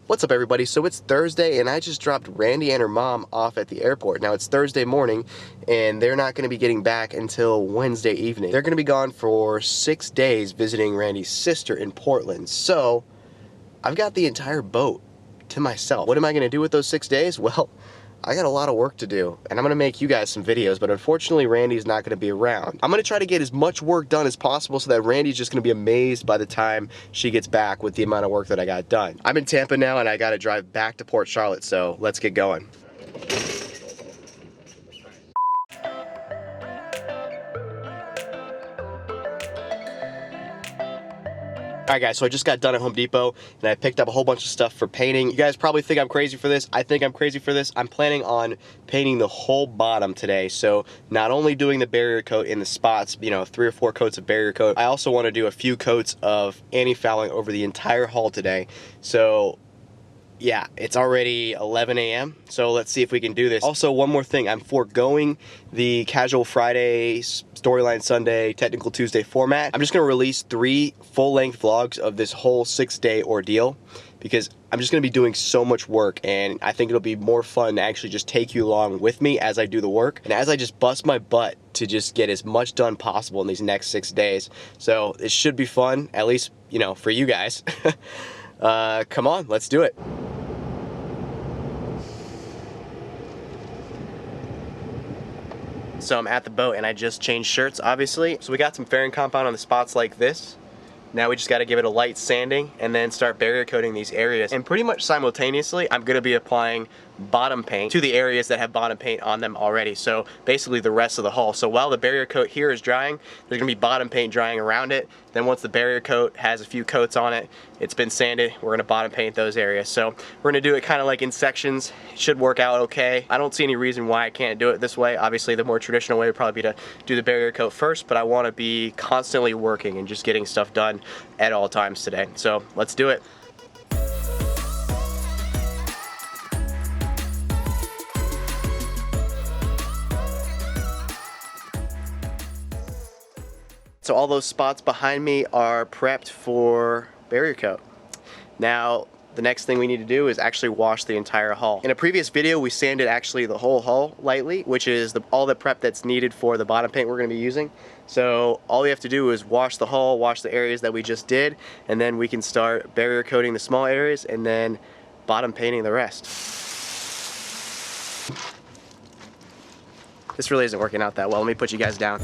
What's up, everybody? So it's Thursday and I just dropped Randy and her mom off at the airport. Now it's Thursday morning and they're not going to be getting back until Wednesday evening. They're going to be gone for 6 days visiting Randy's sister in Portland. So I've got the entire boat to myself. What am I going to do with those 6 days? Well, I got a lot of work to do, and I'm going to make you guys some videos, but unfortunately Randy's not going to be around. I'm going to try to get as much work done as possible so that Randy's just going to be amazed by the time she gets back with the amount of work that I got done. I'm in Tampa now, and I got to drive back to Port Charlotte, so let's get going. Alright guys, so I just got done at Home Depot and I picked up a whole bunch of stuff for painting. You guys probably think I'm crazy for this. I think I'm crazy for this. I'm planning on painting the whole bottom today. So not only doing the barrier coat in the spots, you know, 3 or 4 coats of barrier coat, I also want to do a few coats of anti-fouling over the entire hull today. So yeah, it's already 11 a.m. so let's see if we can do this. Also, one more thing, I'm foregoing the Casual Friday, Storyline Sunday, Technical Tuesday format. I'm just gonna release 3 full-length vlogs of this whole 6-day ordeal because I'm just gonna be doing so much work, and I think it'll be more fun to actually just take you along with me as I do the work and as I just bust my butt to just get as much done possible in these next 6 days. So it should be fun, at least, you know, for you guys. Come on, let's do it. So I'm at the boat and I just changed shirts, obviously. So we got some fairing compound on the spots like this. Now we just got to give it a light sanding and then start barrier coating these areas. And pretty much simultaneously, I'm going to be applying bottom paint to the areas that have bottom paint on them already. So basically the rest of the hull. So while the barrier coat here is drying, there's going to be bottom paint drying around it. Then once the barrier coat has a few coats on it, it's been sanded, we're going to bottom paint those areas. So we're going to do it kind of like in sections. It should work out okay. I don't see any reason why I can't do it this way. Obviously the more traditional way would probably be to do the barrier coat first, but I want to be constantly working and just getting stuff done at all times today. So let's do it. So all those spots behind me are prepped for barrier coat. Now, the next thing we need to do is actually wash the entire hull. In a previous video, we sanded actually the whole hull lightly, which is all the prep that's needed for the bottom paint we're gonna be using. So all we have to do is wash the hull, wash the areas that we just did, and then we can start barrier coating the small areas and then bottom painting the rest. This really isn't working out that well. Let me put you guys down.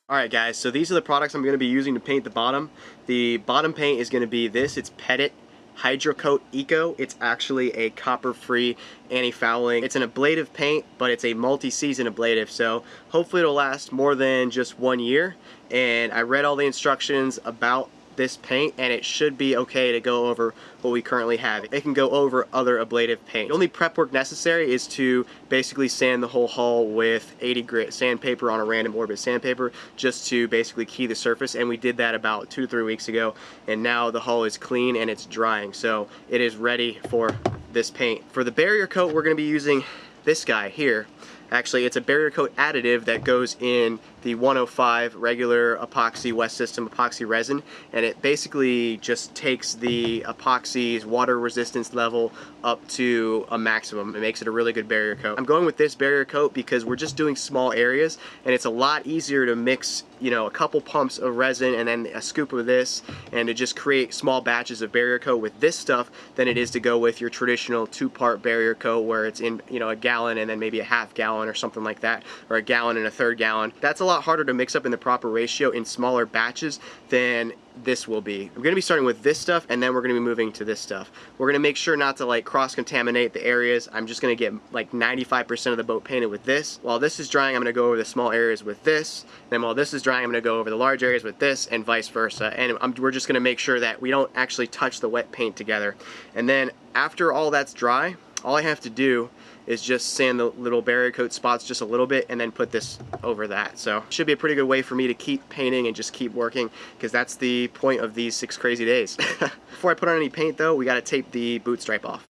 Alright guys, so these are the products I'm going to be using to paint the bottom. The bottom paint is going to be this. It's Petit Hydro Coat Eco. It's actually a copper-free anti-fouling. It's an ablative paint, but it's a multi-season ablative, so hopefully it'll last more than just 1 year. And I read all the instructions about this paint and it should be okay to go over what we currently have. It can go over other ablative paint. The only prep work necessary is to basically sand the whole hull with 80 grit sandpaper on a random orbit sandpaper just to basically key the surface, and we did that about 2 to 3 weeks ago, and now the hull is clean and it's drying, so it is ready for this paint. For the barrier coat, we're going to be using this guy here. Actually, it's a barrier coat additive that goes in the 105 regular epoxy West System epoxy resin, and it basically just takes the epoxy's water resistance level up to a maximum. It makes it a really good barrier coat. I'm going with this barrier coat because we're just doing small areas and it's a lot easier to mix, you know, a couple pumps of resin and then a scoop of this and to just create small batches of barrier coat with this stuff than it is to go with your traditional 2-part barrier coat where it's in, you know, a gallon and then maybe a half gallon or something like that, or a gallon and a third gallon. That's a lot harder to mix up in the proper ratio in smaller batches than this will be. We're going to be starting with this stuff and then we're going to be moving to this stuff. We're going to make sure not to like cross-contaminate the areas. I'm just going to get like 95% of the boat painted with this. While this is drying, I'm going to go over the small areas with this. Then while this is drying, I'm going to go over the large areas with this, and vice versa. And we're just going to make sure that we don't actually touch the wet paint together. And then after all that's dry, all I have to do is just sand the little barrier coat spots just a little bit and then put this over that. So it should be a pretty good way for me to keep painting and just keep working, because that's the point of these 6 crazy days. Before I put on any paint though, we got to tape the boot stripe off.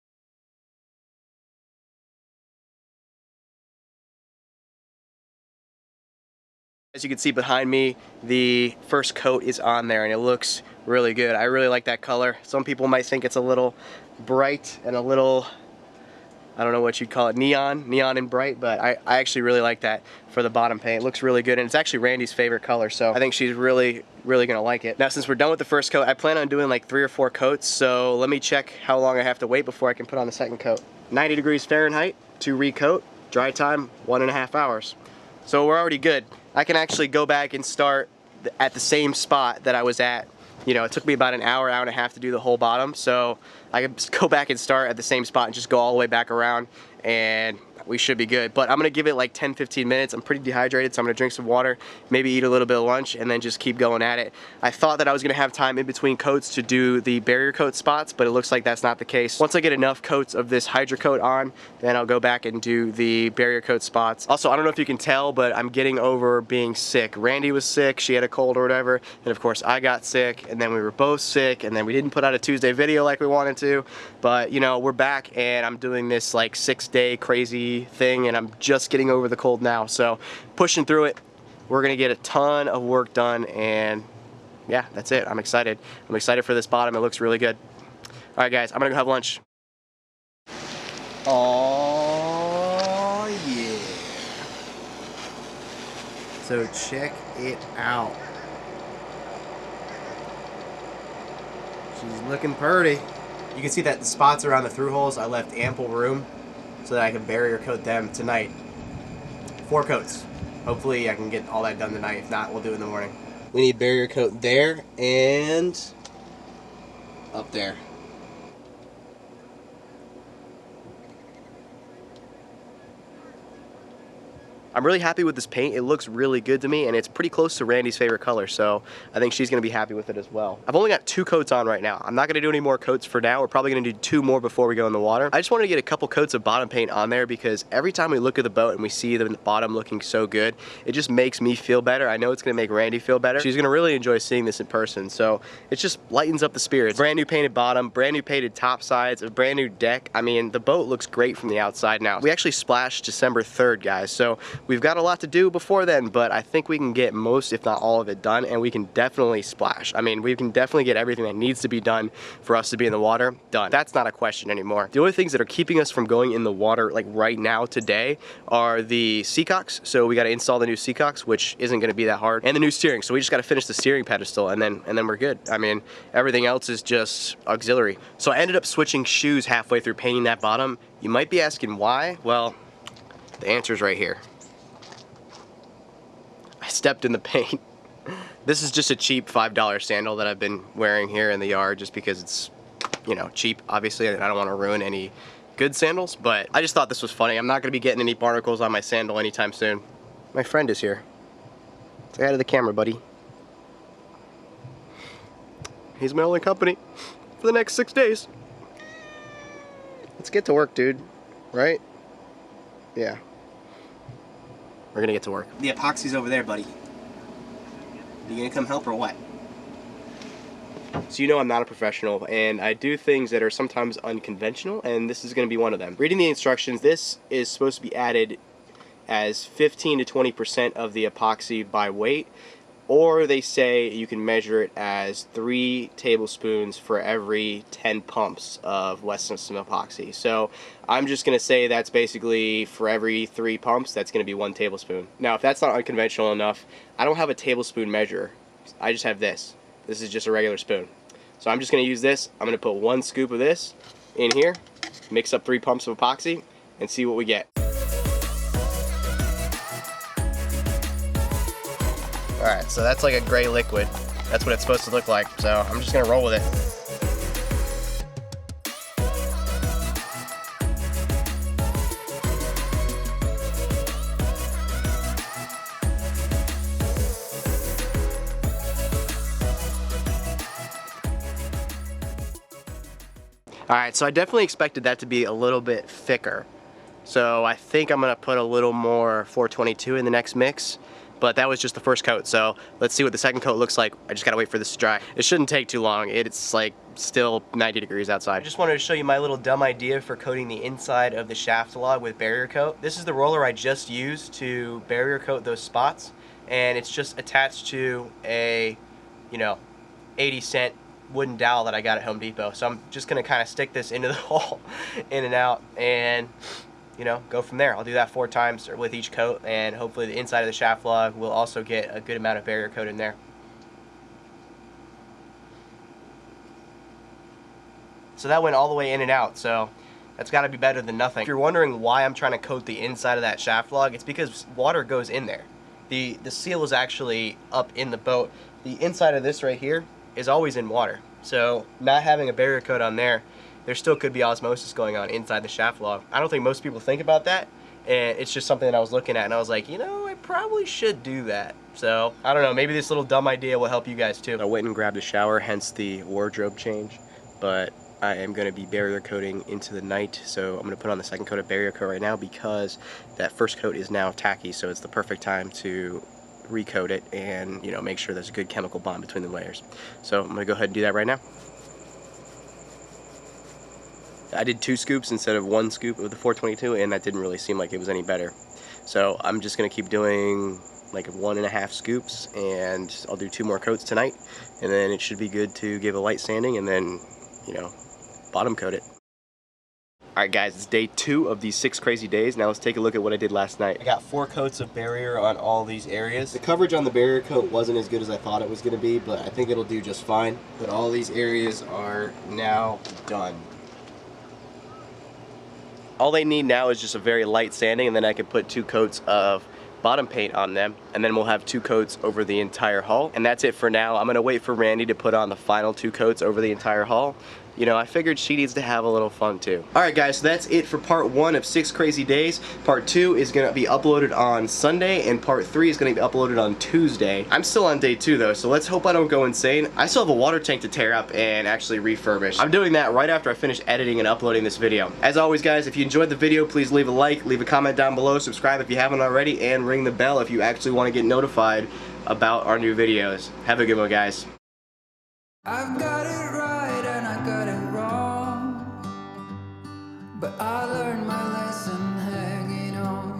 As you can see behind me, the first coat is on there and it looks really good. I really like that color. Some people might think it's a little bright and a little, I don't know what you'd call it, neon and bright, but I actually really like that for the bottom paint. It looks really good, and it's actually Randy's favorite color, so I think she's really gonna like it. Now, since we're done with the first coat, I plan on doing like 3 or 4 coats, so let me check how long I have to wait before I can put on the second coat. 90 degrees Fahrenheit to recoat, dry time 1.5 hours. So we're already good. I can actually go back and start at the same spot that I was at. You know, it took me about an hour and a half to do the whole bottom, so I can go back and start at the same spot and just go all the way back around, and we should be good. But I'm gonna give it like 10-15 minutes. I'm pretty dehydrated, so I'm gonna drink some water, maybe eat a little bit of lunch, and then just keep going at it. I thought that I was gonna have time in between coats to do the barrier coat spots, but it looks like that's not the case. Once I get enough coats of this Hydro Coat on, then I'll go back and do the barrier coat spots. Also, I don't know if you can tell, but I'm getting over being sick. Randy was sick, she had a cold or whatever, and of course I got sick, and then we were both sick, and then we didn't put out a Tuesday video like we wanted to, but you know, we're back, and I'm doing this like 6-day crazy thing, and I'm just getting over the cold now, so pushing through it. We're gonna get a ton of work done, and yeah, that's it. I'm excited. I'm excited for this bottom. It looks really good. All right, guys, I'm gonna go have lunch. Oh yeah. So check it out. She's looking pretty. You can see that the spots around the through holes, I left ample room so that I can barrier coat them tonight. 4 coats. Hopefully I can get all that done tonight. If not, we'll do it in the morning. We need barrier coat there and up there. I'm really happy with this paint. It looks really good to me, and it's pretty close to Randy's favorite color, so I think she's gonna be happy with it as well. I've only got 2 coats on right now. I'm not gonna do any more coats for now. We're probably gonna do 2 more before we go in the water. I just wanted to get a couple coats of bottom paint on there because every time we look at the boat and we see the bottom looking so good, it just makes me feel better. I know it's gonna make Randy feel better. She's gonna really enjoy seeing this in person, so it just lightens up the spirits. Brand new painted bottom, brand new painted top sides, a brand new deck. I mean, the boat looks great from the outside now. We actually splashed December 3rd, guys, so we've got a lot to do before then, but I think we can get most, if not all of it done, and we can definitely splash. I mean, we can definitely get everything that needs to be done for us to be in the water done. That's not a question anymore. The only things that are keeping us from going in the water like right now today are the seacocks. So we got to install the new seacocks, which isn't going to be that hard, and the new steering. So we just got to finish the steering pedestal, and then we're good. I mean, everything else is just auxiliary. So I ended up switching shoes halfway through painting that bottom. You might be asking why. Well, the answer's right here. I stepped in the paint. This is just a cheap $5 sandal that I've been wearing here in the yard just because it's, you know, cheap, obviously, and I don't want to ruin any good sandals, but I just thought this was funny. I'm not going to be getting any barnacles on my sandal anytime soon. My friend is here. Say hi to the camera, buddy. He's my only company for the next 6 days. Let's get to work, dude. Right? Yeah. We're gonna get to work. The epoxy's over there, buddy. You gonna come help or what? So you know I'm not a professional, and I do things that are sometimes unconventional, and this is gonna be one of them. Reading the instructions, this is supposed to be added as 15 to 20% of the epoxy by weight, or they say you can measure it as 3 tablespoons for every 10 pumps of less than some epoxy. So I'm just gonna say that's basically for every 3 pumps, that's gonna be 1 tablespoon. Now, if that's not unconventional enough, I don't have a tablespoon measure. I just have this. This is just a regular spoon. So I'm just gonna use this. I'm gonna put 1 scoop of this in here, mix up 3 pumps of epoxy, and see what we get. Alright, so that's like a gray liquid. That's what it's supposed to look like, so I'm just gonna roll with it. Alright, so I definitely expected that to be a little bit thicker. So I think I'm gonna put a little more 422 in the next mix. But that was just the first coat, so let's see what the second coat looks like. I just gotta wait for this to dry. It shouldn't take too long. It's like still 90 degrees outside. I just wanted to show you my little dumb idea for coating the inside of the shaft log with barrier coat. This is the roller I just used to barrier coat those spots. and it's just attached to a, you know, 80-cent wooden dowel that I got at Home Depot. So I'm just gonna kind of stick this into the hole, in and out, and you know, go from there. I'll do that 4 times with each coat, and hopefully the inside of the shaft log will also get a good amount of barrier coat in there. So that went all the way in and out, so that's got to be better than nothing. If you're wondering why I'm trying to coat the inside of that shaft log, it's because water goes in there. The seal is actually up in the boat. The inside of this right here is always in water. So not having a barrier coat on there, there still could be osmosis going on inside the shaft log. I don't think most people think about that, and it's just something that I was looking at, and I was like, you know, I probably should do that. So I don't know, maybe this little dumb idea will help you guys too. I went and grabbed a shower, hence the wardrobe change, but I am going to be barrier coating into the night, so I'm going to put on the second coat of barrier coat right now because that first coat is now tacky, so it's the perfect time to recoat it and, you know, make sure there's a good chemical bond between the layers. So I'm going to go ahead and do that right now. I did 2 scoops instead of 1 scoop of the 422, and that didn't really seem like it was any better. So I'm just going to keep doing like 1.5 scoops, and I'll do 2 more coats tonight, and then it should be good to give a light sanding and then, you know, bottom coat it. Alright guys, it's day 2 of these 6 crazy days. Now let's take a look at what I did last night. I got 4 coats of barrier on all these areas. The coverage on the barrier coat wasn't as good as I thought it was going to be, but I think it'll do just fine. But all these areas are now done. All they need now is just a very light sanding, and then I can put 2 coats of bottom paint on them, and then we'll have 2 coats over the entire hull. And that's it for now. I'm gonna wait for Randy to put on the final 2 coats over the entire hull. You know, I figured she needs to have a little fun too. Alright guys, so that's it for part 1 of 6 crazy days. Part 2 is gonna be uploaded on Sunday, and part 3 is gonna be uploaded on Tuesday. I'm still on day 2 though, so let's hope I don't go insane. I still have a water tank to tear up and actually refurbish. I'm doing that right after I finish editing and uploading this video. As always guys, if you enjoyed the video, please leave a like, leave a comment down below, subscribe if you haven't already, and ring the bell if you actually want to get notified about our new videos. Have a good one guys. I've got it right and I got it wrong, but I learned my lesson hanging on.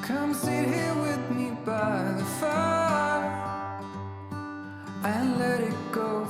Come sit here with me by the fire and let it go.